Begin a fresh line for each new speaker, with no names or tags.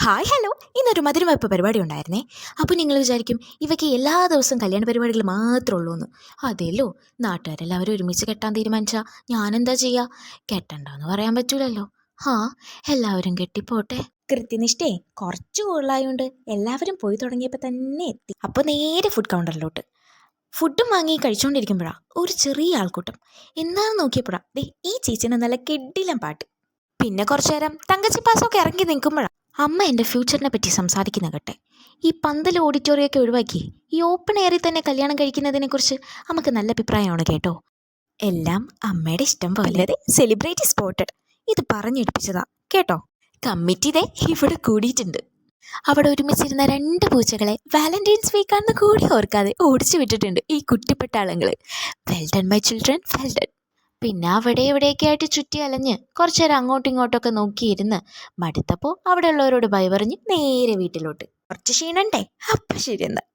Hi hello, ഇന്നൊരു മധുരവെപ്പ് പരിപാടി ഉണ്ടായിരുന്നേ. അപ്പോൾ നിങ്ങൾ വിചാരിക്കും ഇവയ്ക്ക് എല്ലാ ദിവസവും കല്യാണ പരിപാടികൾ മാത്രമേ ഉള്ളൂ എന്ന്. അതെല്ലോ, നാട്ടുകാരെല്ലാവരും ഒരുമിച്ച് കെട്ടാൻ തീരുമാനിച്ചാൽ ഞാനെന്താ ചെയ്യുക? കെട്ടണ്ടെന്ന് പറയാൻ പറ്റൂലല്ലോ. ഹാ, എല്ലാവരും കെട്ടിപ്പോട്ടെ. കൃത്യനിഷ്ഠയെ കുറച്ച് കൂടുതലായതുകൊണ്ട് എല്ലാവരും പോയി തുടങ്ങിയപ്പോൾ തന്നെ എത്തി. അപ്പോൾ നേരെ ഫുഡ് കൗണ്ടറിലോട്ട് ഫുഡും വാങ്ങി കഴിച്ചുകൊണ്ടിരിക്കുമ്പോഴാണ് ഒരു ചെറിയ ആൾക്കൂട്ടം. എന്താണെന്ന് നോക്കിയപ്പോഴാണ് ദേ ഈ ചേച്ചിനെ നല്ല കിടിലൻ പാട്ട്. പിന്നെ കുറച്ചു നേരം തങ്കച്ചി പാസമൊക്കെ ഇറങ്ങി നിൽക്കുമ്പോഴാണ് അമ്മ എൻ്റെ ഫ്യൂച്ചറിനെ പറ്റി സംസാരിക്കുന്ന കേട്ടെ. ഈ പന്തൽ ഓഡിറ്റോറിയമൊക്കെ ഒഴിവാക്കി ഈ ഓപ്പൺ എയറിൽ തന്നെ കല്യാണം കഴിക്കുന്നതിനെക്കുറിച്ച് നമുക്ക് നല്ല അഭിപ്രായമാണ് കേട്ടോ. എല്ലാം അമ്മയുടെ ഇഷ്ടം പോലെ സെലിബ്രിറ്റി സ്പോട്ടഡ്. ഇത് പറഞ്ഞെടുപ്പിച്ചതാ കേട്ടോ. കമ്മിറ്റി ദേ ഇവിടെ കൂടിയിട്ടുണ്ട്. അവിടെ ഒരുമിച്ചിരുന്ന 2 പൂച്ചകളെ വാലന്റൈൻസ് വീക്കാണെന്ന് കൂടി ഓർക്കാതെ ഓടിച്ചു വിട്ടിട്ടുണ്ട് ഈ കുട്ടിപ്പട്ടാളങ്ങൾ. Well done my children, well done. പിന്നെ അവിടെ ഇവിടെയൊക്കെ ആയിട്ട് ചുറ്റി അലഞ്ഞ് കുറച്ചു നേരം അങ്ങോട്ടും ഇങ്ങോട്ടൊക്കെ നോക്കിയിരുന്ന് മടുത്തപ്പോൾ അവിടെയുള്ളവരോട് ബൈ പറഞ്ഞ് നേരെ വീട്ടിലോട്ട്. കുറച്ച് ക്ഷീണണ്ടേ? അപ്പം ശരി എന്നാൽ